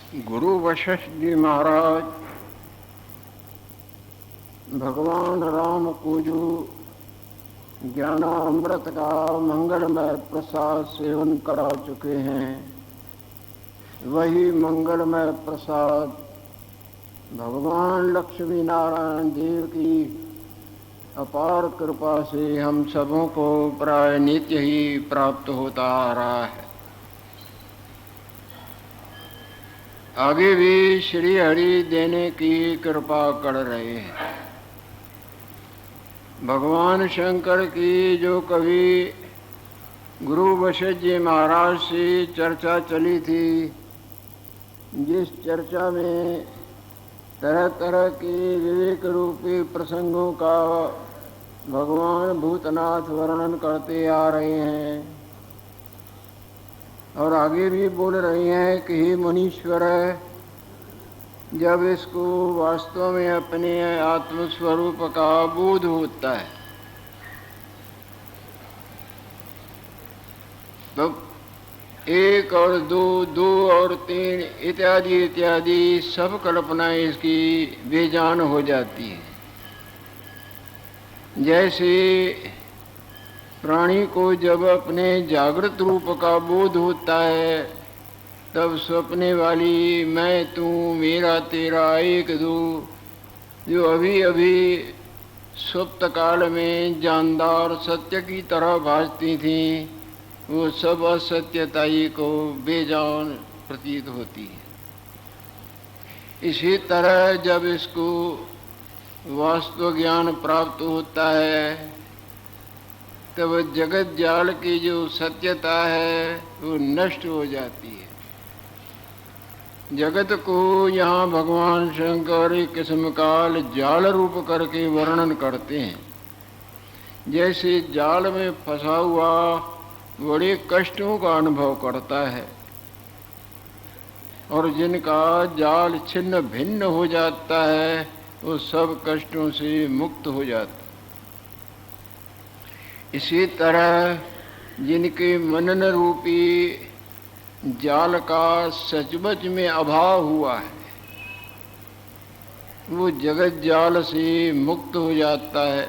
गुरु वशिष्ठ जी महाराज भगवान राम को जो ज्ञानामृत का मंगलमय प्रसाद सेवन करा चुके हैं, वही मंगलमय प्रसाद भगवान लक्ष्मी नारायण देव की अपार कृपा से हम सबों को प्राय नित्य ही प्राप्त होता आ रहा है। आगे भी श्री हरि देने की कृपा कर रहे हैं। भगवान शंकर की जो कभी गुरु वशिष्ठ जी महाराज से चर्चा चली थी, जिस चर्चा में तरह तरह के विवेक रूपी प्रसंगों का भगवान भूतनाथ वर्णन करते आ रहे हैं और आगे भी बोल रहे हैं कि हे मुनीश्वर, जब इसको वास्तव में अपने आत्मस्वरूप का बोध होता है तो एक और दो, दो और तीन इत्यादि इत्यादि सब कल्पनाएं इसकी बेजान हो जाती है। जैसे प्राणी को जब अपने जागृत रूप का बोध होता है, तब सपने वाली मैं तू मेरा तेरा एक दो जो अभी अभी सुप्त काल में जानदार सत्य की तरह भासती थी, वो सब असत्यताई को बेजान प्रतीत होती है। इसी तरह जब इसको वास्तव ज्ञान प्राप्त होता है, तब जगत जाल की जो सत्यता है वो नष्ट हो जाती है। जगत को यहाँ भगवान शंकर एक किस्म काल जाल रूप करके वर्णन करते हैं। जैसे जाल में फंसा हुआ बड़े कष्टों का अनुभव करता है और जिनका जाल छिन्न भिन्न हो जाता है, वो सब कष्टों से मुक्त हो जाता। इसी तरह जिनके मनन रूपी जाल का सचमुच में अभाव हुआ है, वो जगत जाल से मुक्त हो जाता है।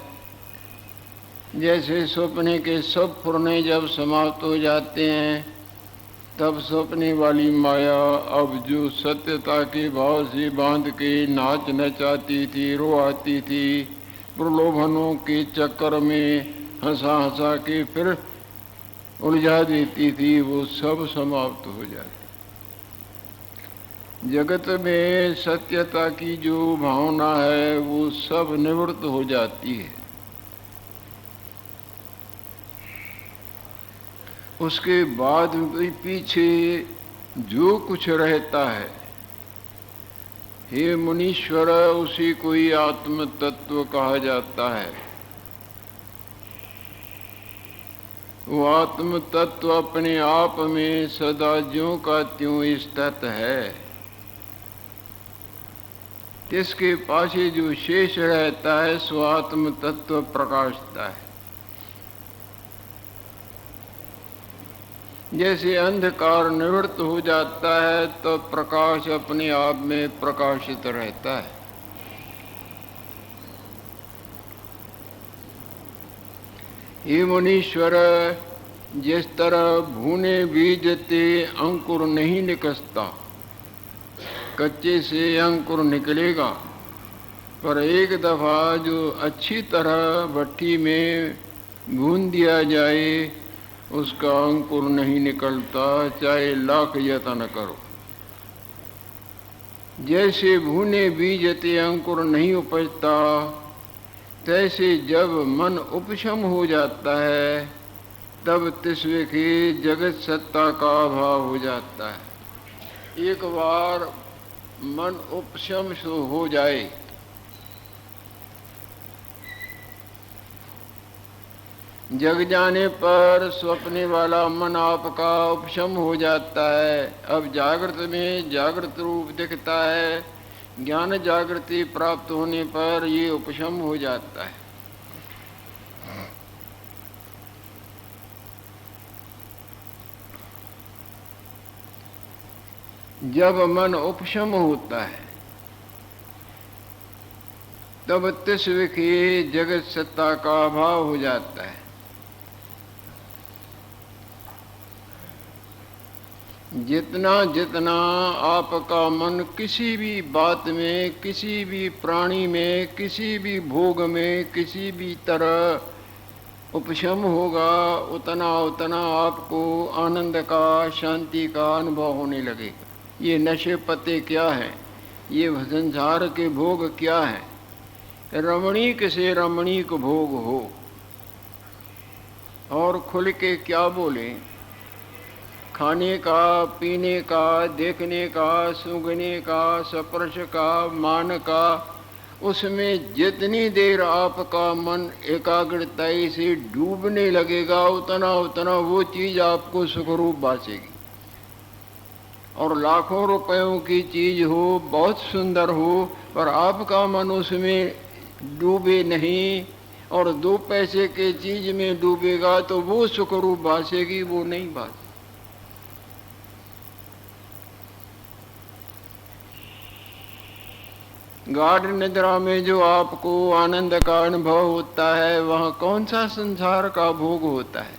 जैसे सपने के सब फुरने जब समाप्त हो जाते हैं, तब सपने वाली माया अब जो सत्यता के भाव से बांध के नाच नचाती थी, रोआती थी, प्रलोभनों के चक्कर में हंसा हंसा के फिर उलझा देती थी, वो सब समाप्त हो जाती। जगत में सत्यता की जो भावना है वो सब निवृत्त हो जाती है। उसके बाद पीछे जो कुछ रहता है, हे मुनीश्वर, उसी को ही आत्म तत्व कहा जाता है। वो आत्म तत्व अपने आप में सदा ज्यों का त्यों स्थित है। इसके पाछे जो शेष रहता है सो आत्म तत्व प्रकाशता है। जैसे अंधकार निवृत्त हो जाता है तो प्रकाश अपने आप में प्रकाशित रहता है। हे मुनीश्वर, जिस तरह भूने बीज ते अंकुर नहीं निकसता, कच्चे से अंकुर निकलेगा, पर एक दफा जो अच्छी तरह भट्टी में भून दिया जाए उसका अंकुर नहीं निकलता, चाहे लाख यत्न करो। जैसे भूने बीज ते अंकुर नहीं उपजता, तैसे जब मन उपशम हो जाता है तब तिस्वे के जगत सत्ता का अभाव हो जाता है। एक बार मन उपशम हो जाए, जग जाने पर स्वप्ने वाला मन आपका उपशम हो जाता है। अब जागृत में जागृत रूप दिखता है। ज्ञान जागृति प्राप्त होने पर ये उपशम हो जाता है। जब मन उपशम होता है तब तिस्व की जगत सत्ता का अभाव हो जाता है। जितना जितना आपका मन किसी भी बात में, किसी भी प्राणी में, किसी भी भोग में, किसी भी तरह उपशम होगा, उतना उतना आपको आनंद का, शांति का अनुभव होने लगेगा। ये नशे पते क्या है, ये संसार के भोग क्या है? रमणीक से रमणीक भोग हो और खुल के क्या बोले? खाने का, पीने का, देखने का, सूंघने का, स्पर्श का, मान का, उसमें जितनी देर आपका मन एकाग्रता से डूबने लगेगा उतना उतना वो चीज आपको सुखरूप बासेगी। और लाखों रुपयों की चीज हो, बहुत सुंदर हो, पर आपका मन उसमें डूबे नहीं और 2 पैसे के चीज में डूबेगा तो वो सुखरूप बासेगी, वो नहीं बास। गाढ़ निद्रा में जो आपको आनंद का अनुभव होता है, वहां कौन सा संसार का भोग होता है?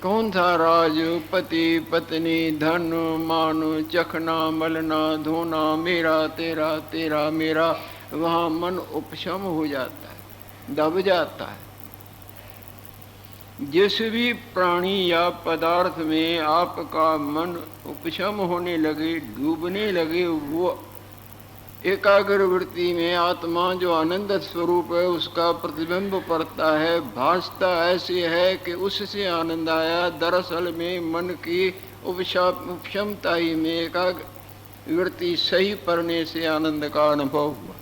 कौन सा राज, पति, पत्नी, धन, मान, चखना, मलना, धोना, मेरा तेरा, तेरा मेरा? वहां मन उपशम हो जाता है, दब जाता है। जिस भी प्राणी या पदार्थ में आपका मन उपशम होने लगे, डूबने लगे, वो एकाग्र वृत्ति में आत्मा जो आनंद स्वरूप है उसका प्रतिबिंब पड़ता है, भासता ऐसे है कि उससे आनंद आया। दरअसल में मन की उपशमता ही में एकाग्र वृत्ति सही पड़ने से आनंद का अनुभव हुआ।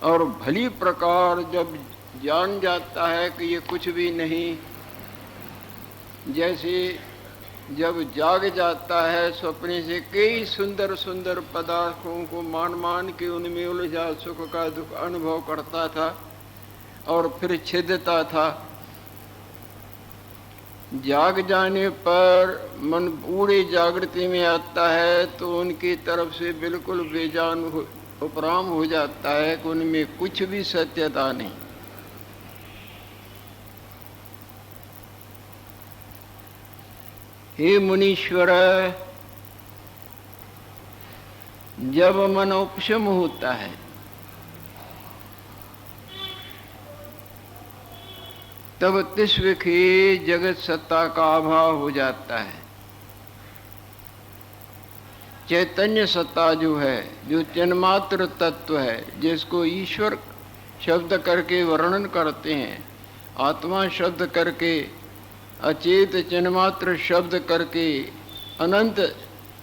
और भली प्रकार जब जान जाता है कि ये कुछ भी नहीं, जैसे जब जाग जाता है स्वप्न से, कई सुंदर सुंदर पदार्थों को मान मान के उनमें उलझा सुख का दुख अनुभव करता था और फिर छिदता था। जाग जाने पर मन पूरी जागृति में आता है तो उनकी तरफ से बिल्कुल बेजान उपराम हो जाता है कि उनमें कुछ भी सत्यता नहीं। हे मुनीश्वर, जब मन उपशम होता है तब तिस्व की जगत सत्ता का अभाव हो जाता है। चैतन्य सत्ता जो है, जो चिन्मात्र तत्व है, जिसको ईश्वर शब्द करके वर्णन करते हैं, आत्मा शब्द करके, अचेत चिन्मात्र शब्द करके, अनंत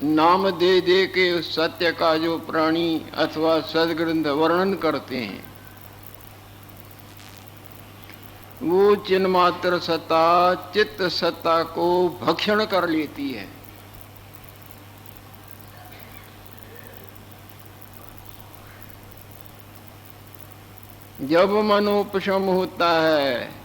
नाम दे दे के उस सत्य का जो प्राणी अथवा सदग्रंथ वर्णन करते हैं, वो चिन्मात्र सत्ता चित्त सत्ता को भक्षण कर लेती है। जब मनोपशम होता है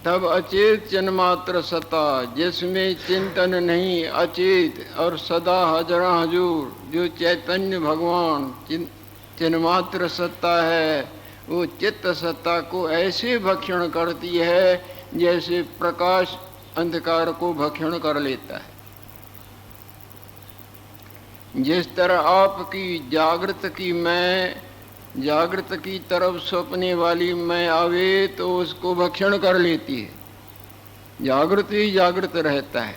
तब अचेत चिन्मात्र सत्ता, जिसमें चिंतन नहीं, अचेत और सदा हजरा हजूर जो चैतन्य भगवान चिन्मात्र सत्ता है, वो चित्त सत्ता को ऐसे भक्षण करती है जैसे प्रकाश अंधकार को भक्षण कर लेता है। जिस तरह आपकी जागृत की तरफ सपने वाली मैं आवे तो उसको भक्षण कर लेती है, जागृत ही जागृत रहता है।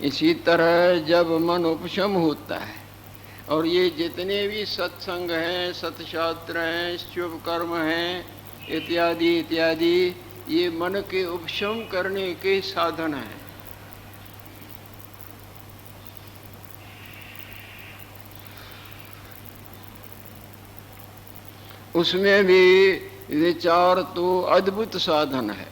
इसी तरह जब मन उपशम होता है और ये जितने भी सत्संग हैं, सत्शास्त्र हैं, शुभ कर्म हैं इत्यादि इत्यादि, ये मन के उपशम करने के साधन हैं। उसमें भी विचार तो अद्भुत साधन है।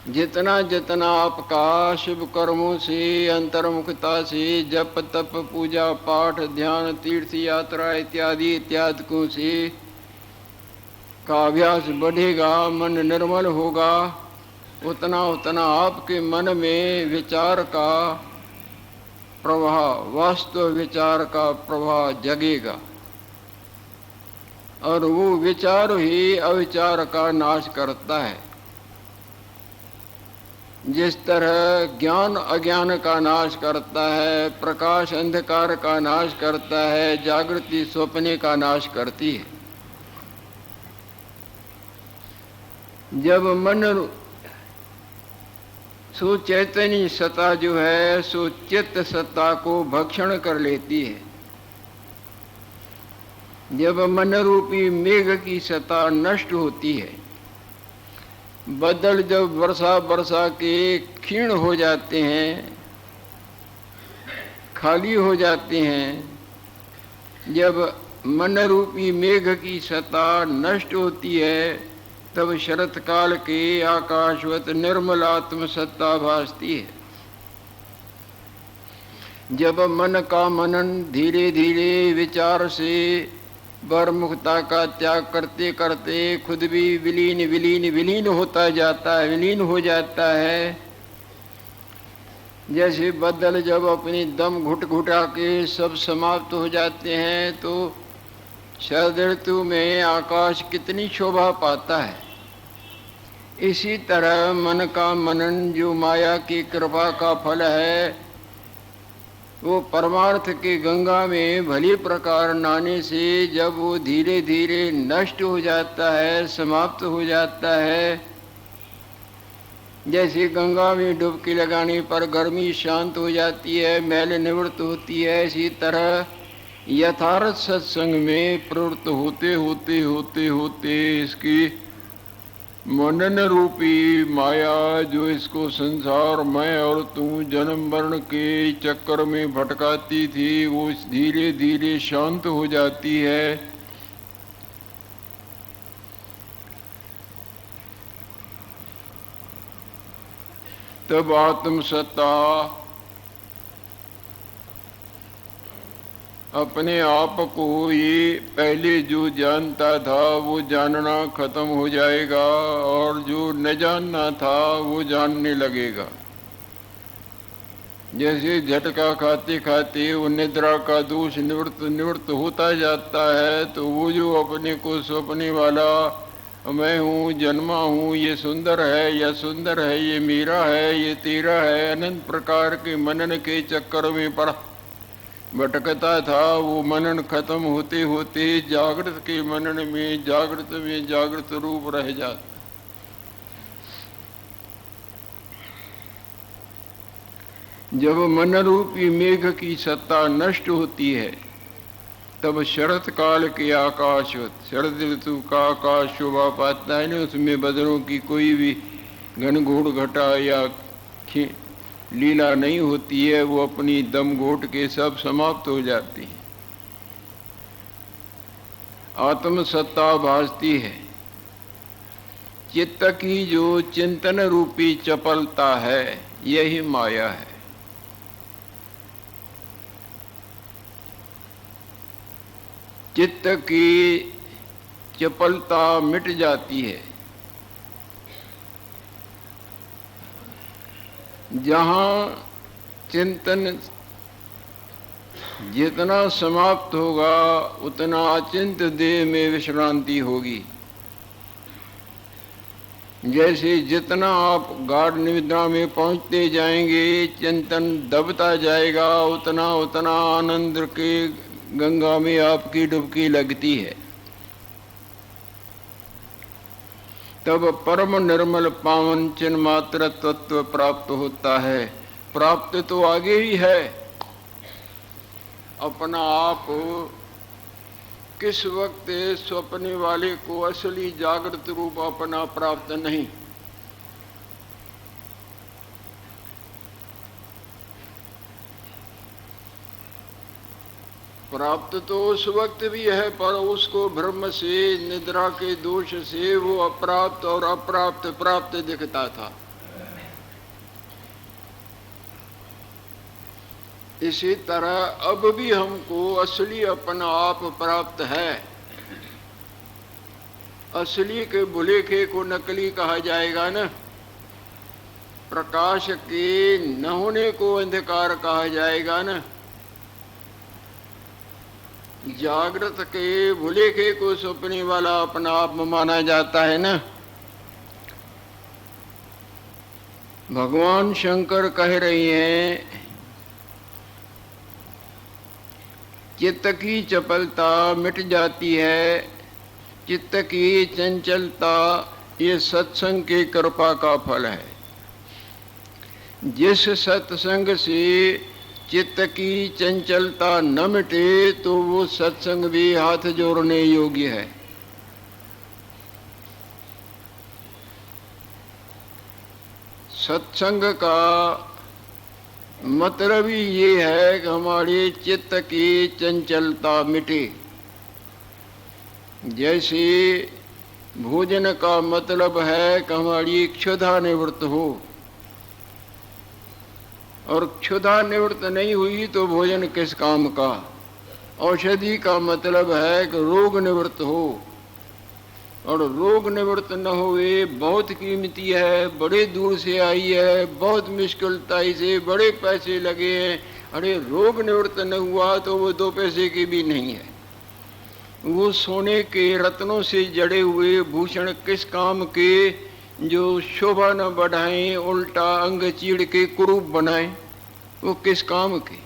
जितना जितना आपका शुभ कर्मों से, अंतर्मुखता से, जप तप पूजा पाठ ध्यान तीर्थ यात्रा इत्यादि इत्यादिकों से का अभ्यास बढ़ेगा, मन निर्मल होगा, उतना उतना आपके मन में विचार का प्रवाह, वास्तव विचार का प्रवाह जगेगा और वो विचार ही अविचार का नाश करता है। जिस तरह ज्ञान अज्ञान का नाश करता है, प्रकाश अंधकार का नाश करता है, जागृति स्वप्ने का नाश करती है। जब मन सो चैतन्य सत्ता जो है सो चित्त सत्ता को भक्षण कर लेती है। जब मन रूपी मेघ की सत्ता नष्ट होती है, बदल जब वर्षा वर्षा के क्षीण हो जाते हैं, खाली हो जाते हैं, जब मन रूपी मेघ की सत्ता नष्ट होती है, तब शरत काल के आकाशवत निर्मल आत्म सत्ता भासती है। जब मन का मनन धीरे धीरे विचार से बरमुखता का त्याग करते करते खुद भी विलीन विलीन विलीन होता जाता है, विलीन हो जाता है। जैसे बदल जब अपनी दम घुट घुटा के सब समाप्त हो जाते हैं तो शरद ऋतु में आकाश कितनी शोभा पाता है। इसी तरह मन का मनन जो माया की कृपा का फल है, वो परमार्थ के गंगा में भली प्रकार नहाने से जब वो धीरे धीरे नष्ट हो जाता है, समाप्त हो जाता है, जैसे गंगा में डुबकी लगाने पर गर्मी शांत हो जाती है, मैल निवृत्त होती है, इसी तरह यथार्थ सत्संग में प्रवृत्त होते होते होते होते इसकी मनन रूपी माया जो इसको संसार मैं और तू जन्म मरण के चक्कर में भटकाती थी, वो धीरे धीरे शांत हो जाती है। तब आत्म सत्ता अपने आप को ये पहले जो जानता था वो जानना खत्म हो जाएगा और जो न जानना था वो जानने लगेगा। जैसे झटका खाते खाते वो निद्रा का दोष निवृत्त निवृत्त होता जाता है, तो वो जो अपने को सौंपने वाला मैं हूँ, जन्मा हूँ, ये सुंदर है या सुंदर है, ये मेरा है, ये तेरा है, अनंत प्रकार के मनन के चक्कर में पड़ा भटकता था, वो मनन खत्म होते होते जागृत के मनन में जागृत रूप रह जाता। जब मन रूपी मेघ की सत्ता नष्ट होती है, तब शरत काल के आकाश, शरद ऋतु का आकाश शोभा पाता है। उसमें बदलों की कोई भी घनघोर घटा या लीला नहीं होती है, वो अपनी दम घोट के सब समाप्त हो जाती है। आत्म सत्ता भासती है। चित्त की जो चिंतन रूपी चपलता है, यही माया है। चित्त की चपलता मिट जाती है। जहाँ चिंतन जितना समाप्त होगा उतना अचिंत देह में विश्रांति होगी। जैसे जितना आप गाढ़ निद्रा में पहुँचते जाएंगे, चिंतन दबता जाएगा, उतना उतना आनंद के गंगा में आपकी डुबकी लगती है। तब परम निर्मल पावन चिन्ह मात्र तत्व प्राप्त होता है। प्राप्त तो आगे ही है। अपना आप किस वक्त स्वप्ने वाले को असली जागृत रूप अपना प्राप्त नहीं। प्राप्त तो उस वक्त भी है, पर उसको भ्रम से, निद्रा के दोष से वो अप्राप्त और अप्राप्त प्राप्त दिखता था। इसी तरह अब भी हमको असली अपना आप प्राप्त है। असली के भुलेखे को नकली कहा जाएगा न। प्रकाश के न होने को अंधकार कहा जाएगा ना। जागृत के भुलेखे को सपने वाला अपना आप माना जाता है ना। भगवान शंकर कह रही हैं, चित्त की चपलता मिट जाती है, चित्त की चंचलता ये सत्संग की कृपा का फल है। जिस सत्संग से चित्त की चंचलता न मिटे तो वो सत्संग भी हाथ जोड़ने योग्य है। सत्संग का मतलब ही ये है कि हमारे चित्त की चंचलता मिटे। जैसे भोजन का मतलब है कि हमारी क्षुधा निवृत्त हो, और क्षुधा निवृत्त नहीं हुई तो भोजन किस काम का। औषधि का मतलब है कि रोग निवृत्त हो, और रोग निवृत्त न हुए बहुत कीमती है, बड़े दूर से आई है, बहुत मुश्किलताई से बड़े पैसे लगे हैं। अरे रोग निवृत्त न हुआ तो वो 2 पैसे की भी नहीं है। वो सोने के रत्नों से जड़े हुए भूषण किस काम के, जो शोभा न बढ़ाएं, उल्टा अंग चीड़ के कुरूप बनाएं, वो किस काम के।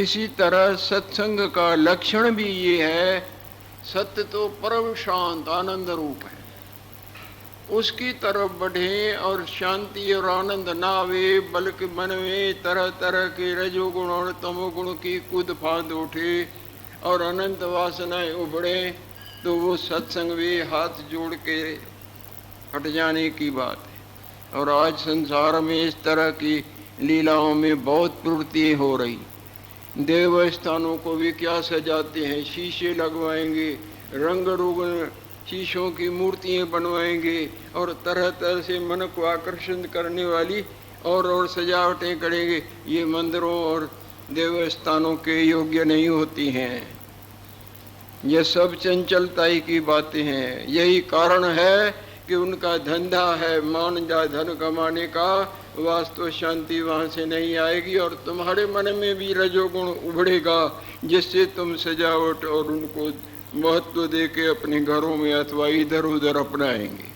इसी तरह सत्संग का लक्षण भी ये है, सत्य तो परम शांत आनंद रूप है, उसकी तरफ बढ़े और शांति और आनंद ना आवे, बल्कि मन में तरह तरह के रजोगुण और तमोगुण की कूद फांद उठे और अनंत वासनाएं उभड़े, तो वो सत्संग भी हाथ जोड़ के हट जाने की बात है। और आज संसार में इस तरह की लीलाओं में बहुत प्रवृत्ति हो रही। देव स्थानों को भी क्या सजाते हैं, शीशे लगवाएंगे, रंग रोगन शीशों की मूर्तियां बनवाएंगे और तरह तरह से मन को आकर्षण करने वाली और सजावटें करेंगे। ये मंदिरों और देव स्थानों के योग्य नहीं होती हैं। ये सब चंचलताई की बातें हैं। यही कारण है कि उनका धंधा है मान जा धन कमाने का, वास्तव शांति वहाँ से नहीं आएगी और तुम्हारे मन में भी रजोगुण उभरेगा, जिससे तुम सजावट और उनको महत्व दे के अपने घरों में अथवा इधर उधर अपनाएंगे।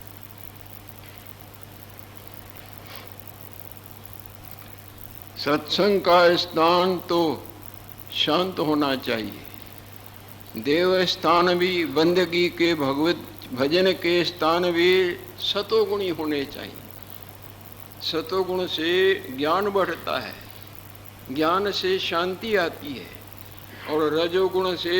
सत्संग का स्थान तो शांत होना चाहिए। देव स्थान भी, बंदगी के भगवत भजन के स्थान भी सतोगुणी होने चाहिए। सतोगुण से ज्ञान बढ़ता है, ज्ञान से शांति आती है, और रजोगुण से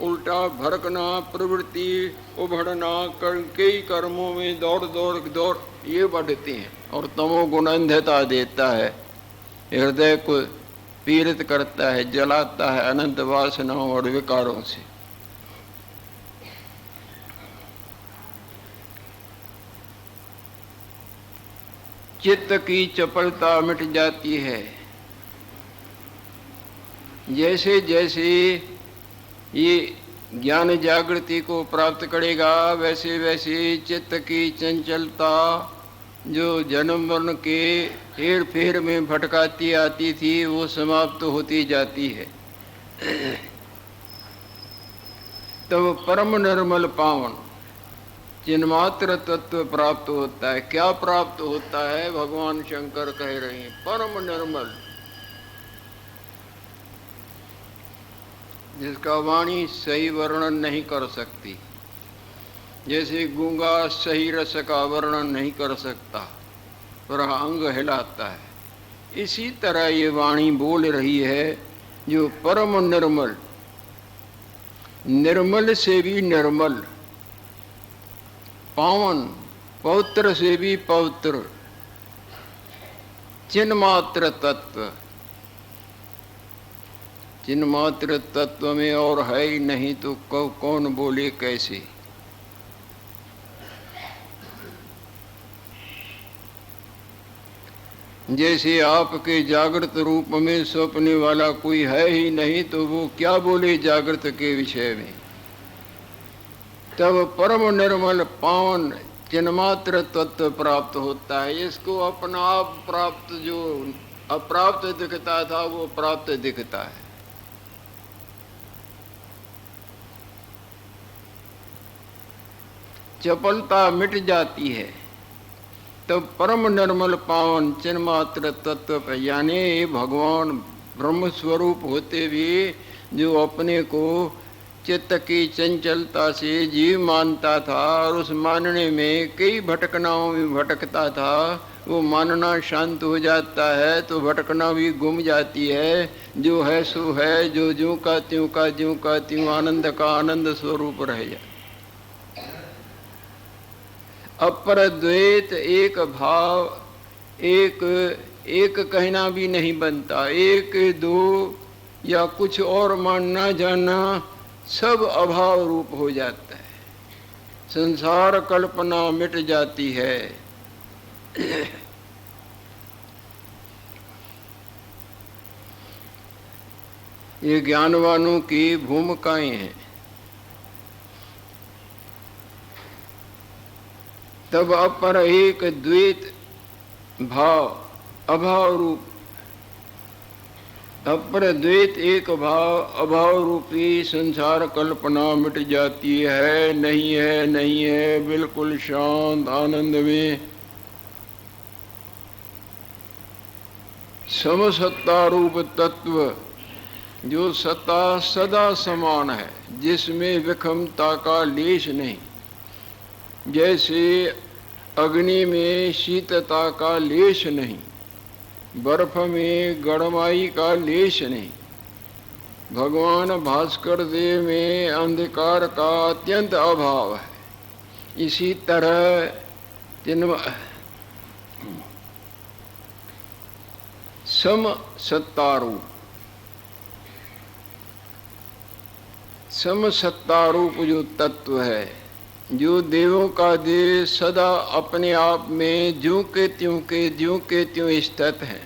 उल्टा भड़कना, प्रवृत्ति उभरना, कई कर्मों में दौड़ ये बढ़ते हैं। और तमोगुण अंधता देता है, हृदय को पीड़ित करता है, जलाता है अनंत वासनाओं और विकारों से। चित्त की चपलता मिट जाती है। जैसे जैसे ये ज्ञान जागृति को प्राप्त करेगा, वैसे वैसे चित्त की चंचलता जो जन्म मरण के हेर फेर में भटकाती आती थी, वो समाप्त होती जाती है। तब परम निर्मल पावन चिन्मात्र तत्व प्राप्त होता है। क्या प्राप्त होता है? भगवान शंकर कह रहे हैं परम निर्मल, जिसका वाणी सही वर्णन नहीं कर सकती। जैसे गूंगा सही रस का वर्णन नहीं कर सकता, पर अंग हिलाता है, इसी तरह ये वाणी बोल रही है जो परम निर्मल, निर्मल से भी निर्मल, पावन, पवित्र से भी पवित्र, चिन्मात्र तत्व। चिन्मात्र तत्व में और है ही नहीं तो कौन बोले कैसे। जैसे आपके जागृत रूप में सपने वाला कोई है ही नहीं तो वो क्या बोले जागृत के विषय में। तब परम निर्मल पावन चिन्मात्र तत्व प्राप्त होता है। इसको अपना आप प्राप्त, जो अप्राप्त दिखता था वो प्राप्त दिखता है। चपलता मिट जाती है तब परम निर्मल पावन चिन्मात्र तत्व पर, यानी भगवान ब्रह्म स्वरूप होते भी जो अपने को चित्त की चंचलता से जीव मानता था और उस मानने में कई भटकनाओं में भटकता था, वो मानना शांत हो जाता है तो भटकना भी गुम जाती है। जो है सो है, जो ज्यों का त्यों का ज्यों का त्यों आनंद का आनंद स्वरूप रह जाए। अपर द्वैत एक भाव, एक कहना भी नहीं बनता, एक दो या कुछ और मानना जानना सब अभाव रूप हो जाता है। संसार कल्पना मिट जाती है। ये ज्ञानवानों की भूमिकाएं हैं। तब अपर एक द्वैत भाव अभाव रूप, अपर द्वैत एक भाव अभाव रूपी संसार कल्पना मिट जाती है। नहीं है, नहीं है, बिल्कुल शांत आनंद में समसत्ता रूप तत्व, जो सत्ता सदा समान है, जिसमें विषमता का लेश नहीं। जैसे अग्नि में शीतलता का लेश नहीं, बर्फ में गरमाई का लेश नहीं, भगवान भास्कर देव में अंधकार का अत्यंत अभाव है। इसी तरह सम सत्तारूप, सम सत्तारूप जो तत्व है, जो देवों का देव सदा अपने आप में ज्यों के त्यों स्थित है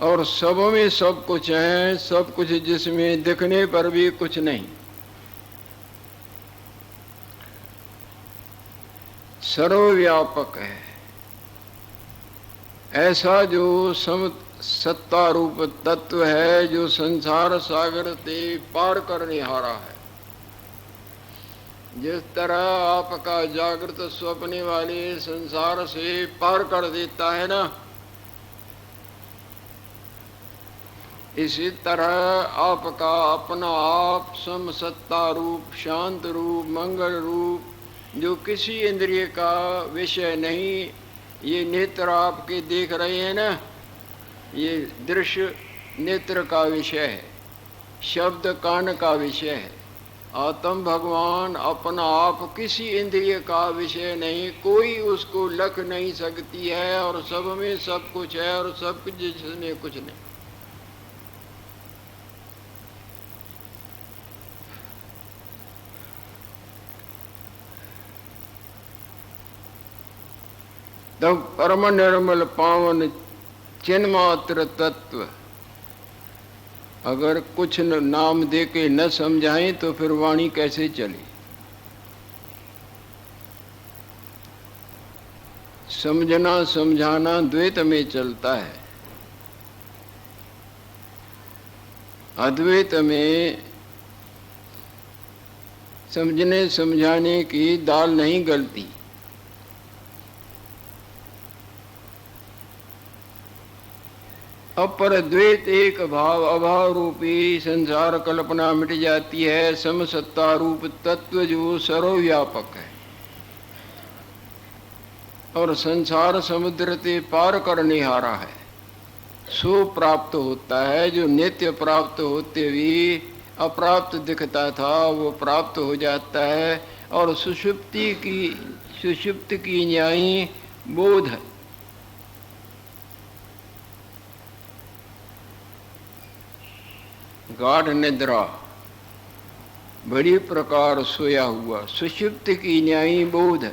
और सब में सब कुछ है, सब कुछ जिसमें दिखने पर भी कुछ नहीं, सर्वव्यापक है। ऐसा जो सम सत्ता रूप तत्व है, जो संसार सागर से पार करने हारा है। जिस तरह आपका जागृत स्वप्न वाले संसार से पार कर देता है ना, इसी तरह आपका अपना आप समसत्ता रूप, शांत रूप, मंगल रूप, जो किसी इंद्रिय का विषय नहीं। ये नेत्र आपके देख रहे हैं ना, ये दृश्य नेत्र का विषय है, शब्द कान का विषय है। आत्म भगवान अपना आप किसी इंद्रिय का विषय नहीं, कोई उसको लख नहीं सकती है, और सब में सब कुछ है और सब कुछ जिसमें कुछ नहीं। तब परम निर्मल पावन चिन्मात्र तत्व, अगर कुछ नाम दे के न समझाएं तो फिर वाणी कैसे चली। समझना समझाना द्वैत में चलता है, अद्वैत में समझने समझाने की दाल नहीं गलती। अपर द्वैत एक भाव अभाव रूपी संसार कल्पना मिट जाती है। समसत्ता रूप तत्व जो सर्वव्यापक है और संसार समुद्र से पार करने हारा है, सो प्राप्त होता है। जो नित्य प्राप्त होते भी अप्राप्त दिखता था वो प्राप्त हो जाता है। और सुषुप्त की न्यायी बोध, गाढ़ निद्रा, बड़ी प्रकार सोया हुआ, सुषुप्त की न्यायी बोध,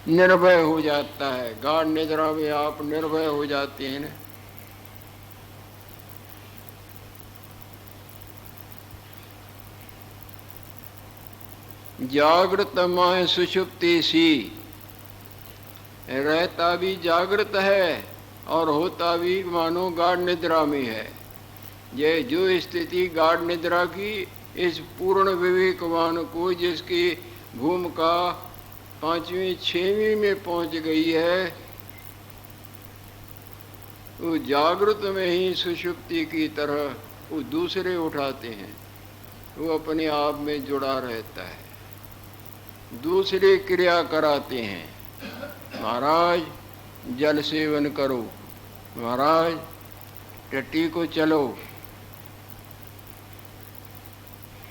निर्भय हो जाता है। गाढ़ निद्रा में आप निर्भय हो जाते हैं ना। जागृत माय सुषुप्ति सी, रहता भी जागृत है और होता भी मानो गाढ़ निद्रा में है। ये जो स्थिति गाढ़ निद्रा की, इस पूर्ण विवेकवान को जिसकी भूमिका 5वीं 6वीं में पहुंच गई है, वो जागृत में ही सुषुप्ति की तरह वो दूसरे उठाते हैं। वो अपने आप में जुड़ा रहता है, दूसरे क्रिया कराते हैं। महाराज जल सेवन करो, महाराज टट्टी को चलो।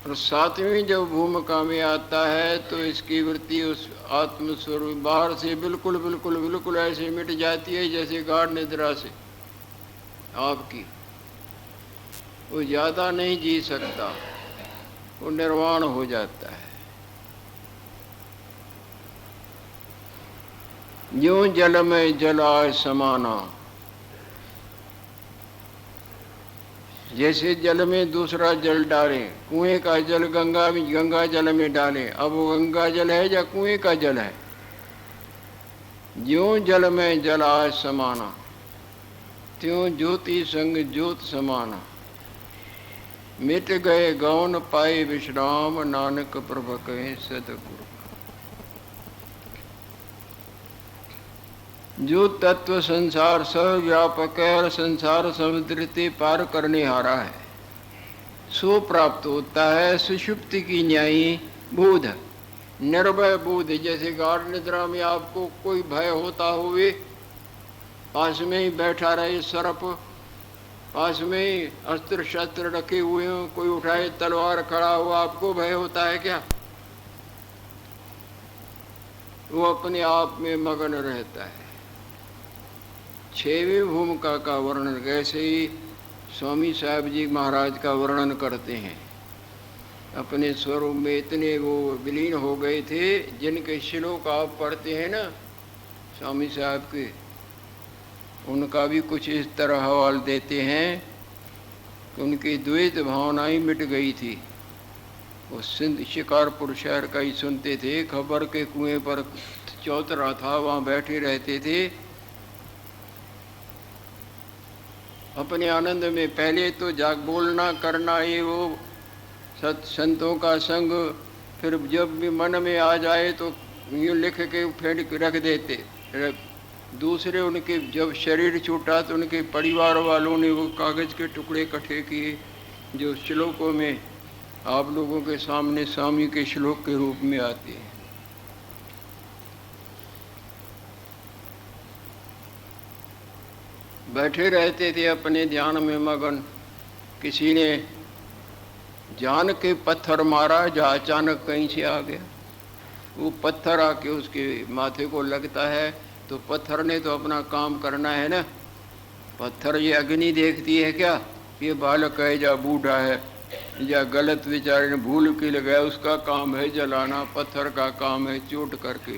और 7वीं जब भूमिका में आता है तो इसकी वृत्ति उस आत्मस्वरूप बाहर से बिल्कुल बिल्कुल बिल्कुल ऐसे मिट जाती है जैसे गाढ़ निद्रा से आपकी। वो ज़्यादा नहीं जी सकता, वो निर्वाण हो जाता है। यूं जल में जलाए समाना, जैसे जल में दूसरा जल डालें, कुएं का जल गंगा जल में डालें। अब वो गंगा जल है या कुएं का जल है? ज्यों जल में जलाए समाना, त्यों ज्योति संग ज्योत समाना। मिट गए गौन पाए विश्राम, नानक प्रभ कहे सतगुरु। जो तत्व संसार सर्वव्यापक है और संसार समुद्र से पार करने हारा है, सो प्राप्त होता है सुषुप्ति की न्यायी बोध, निर्भय बोध। जैसे गाढ़ निद्रा में आपको कोई भय होता हुए, पास में ही बैठा रहे सर्प, पास में ही अस्त्र शस्त्र रखे हुए हों, कोई उठाए तलवार खड़ा हुआ, आपको भय होता है क्या? वो अपने आप में मगन रहता है। 6वीं भूमिका का वर्णन कैसे ही स्वामी साहब जी महाराज का वर्णन करते हैं। अपने स्वरूप में इतने वो विलीन हो गए थे, जिनके श्लोक आप पढ़ते हैं ना स्वामी साहब के, उनका भी कुछ इस तरह हवाल देते हैं कि उनकी द्वैत भावना ही मिट गई थी। वो सिंध शिकारपुर शहर का ही सुनते थे, खबर के कुएं पर चौतरा था, वहाँ बैठे रहते थे अपने आनंद में। पहले तो जाग बोलना करना, ये वो संतों का संग, फिर जब भी मन में आ जाए तो यूँ लिख के फेंक रख देते। दूसरे उनके जब शरीर छूटा तो उनके परिवार वालों ने वो कागज़ के टुकड़े इकट्ठे किए, जो श्लोकों में आप लोगों के सामने स्वामी के श्लोक के रूप में आते हैं। बैठे रहते थे अपने ध्यान में मगन। किसी ने जान के पत्थर मारा, जो अचानक कहीं से आ गया। वो पत्थर आके उसके माथे को लगता है तो पत्थर ने तो अपना काम करना है ना। पत्थर ये अग्नि देखती है क्या? ये बालक है या बूढ़ा है या गलत विचार ने भूल के लगाया, उसका काम है जलाना, पत्थर का काम है चोट करके।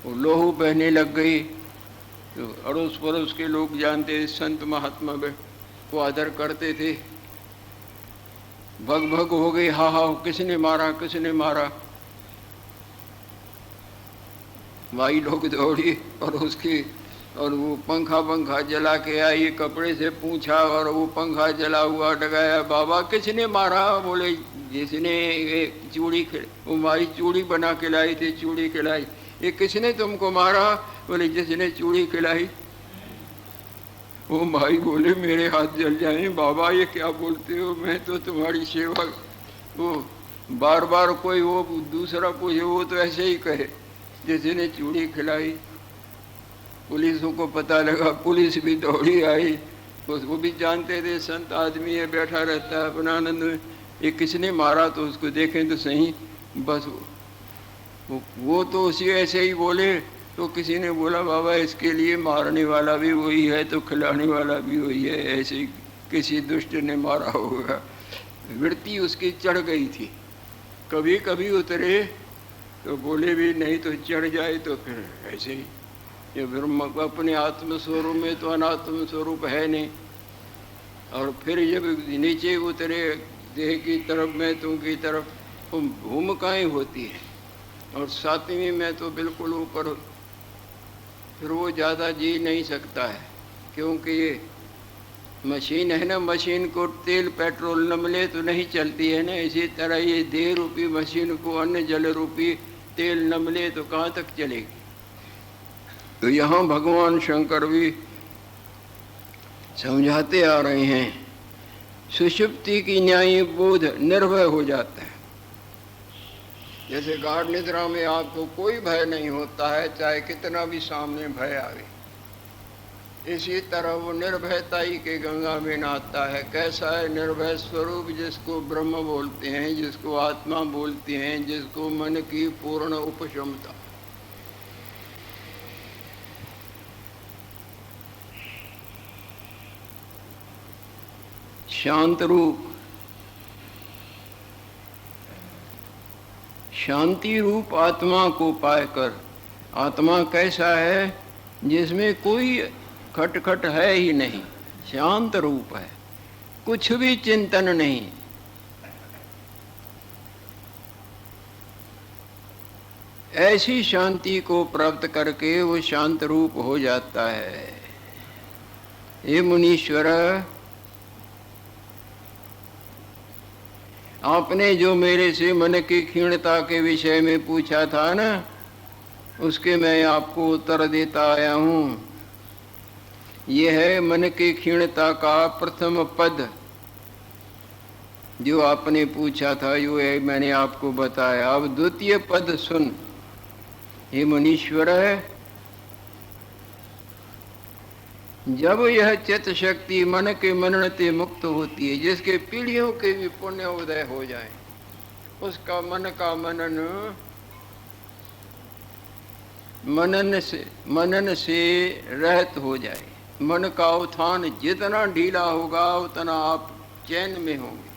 वो लोहू बहने लग गई तो अड़ोस पड़ोस के लोग जानते थे, संत महात्मा को आदर करते थे। भग भग हो गई, हा हा किसने मारा किसने मारा। भाई लोग दौड़ी और वो पंखा जला के आई, कपड़े से पूछा और वो पंखा जला हुआ डगाया। बाबा किसने मारा? बोले जिसने चूड़ी, वो मारी चूड़ी बना के लाई थी, चूड़ी खिलाई। ये किसने तुमको मारा? बोले जिसने चूड़ी खिलाई। वो भाई बोले मेरे हाथ जल जाए। बाबा ये क्या बोलते हो, मैं तो तुम्हारी सेवा। वो बार बार कोई वो दूसरा पूछे, वो तो ऐसे ही कहे जिसने चूड़ी खिलाई। पुलिसों को पता लगा, पुलिस भी दौड़ी आई। वो भी जानते थे संत आदमी है, बैठा रहता है अपना आनंद में। ये किसने मारा तो उसको देखें तो सही। बस वो तो उसी ऐसे ही बोले। तो किसी ने बोला बाबा इसके लिए मारने वाला भी वही है तो खिलाने वाला भी वही है, ऐसे ही किसी दुष्ट ने मारा होगा। वृत्ति उसकी चढ़ गई थी। कभी कभी उतरे तो बोले भी नहीं तो चढ़ जाए तो फिर ऐसे ही। ये ब्रह्म अपने आत्म स्वरूप में तो अनात्म स्वरूप है नहीं। और फिर जब नीचे उतरे देह की तरफ में तुम की तरफ भूमिकाएं होती हैं, और सातवीं में तो बिल्कुल ऊपर, फिर वो ज़्यादा जी नहीं सकता है, क्योंकि ये मशीन है ना, मशीन को तेल पेट्रोल न मिले तो नहीं चलती है ना। इसी तरह ये देह रूपी मशीन को अन्न जल रूपी तेल न मिले तो कहाँ तक चलेगी। तो यहाँ भगवान शंकर भी समझाते आ रहे हैं, सुषुप्ति की न्यायी बोध निर्भय हो जाता है। जैसे गाढ़ निद्रा में आपको कोई भय नहीं होता है, चाहे कितना भी सामने भय आवे, इसी तरह वो निर्भयता ही के गंगा में नहाता है। कैसा है निर्भय स्वरूप, जिसको ब्रह्म बोलते हैं, जिसको आत्मा बोलते हैं, जिसको मन की पूर्ण उपशमता। शांत रूप, शांति रूप आत्मा को पाकर, आत्मा कैसा है, जिसमें कोई खटखट है ही नहीं, शांत रूप है, कुछ भी चिंतन नहीं। ऐसी शांति को प्राप्त करके वो शांत रूप हो जाता है। हे मुनीश्वर, आपने जो मेरे से मन की क्षीणता के विषय में पूछा था ना, उसके मैं आपको उत्तर देता आया हूँ। यह है मन की क्षीणता का प्रथम पद, जो आपने पूछा था, यो है मैंने आपको बताया। अब द्वितीय पद सुन। हे मुनीश्वर, जब यह चित्त शक्ति मन के मनन से मुक्त होती है, जिसके पीढ़ियों के भी पुण्य उदय हो जाए, उसका मन का मनन से रहित हो जाए, मन का उत्थान जितना ढीला होगा उतना आप चैन में होंगे।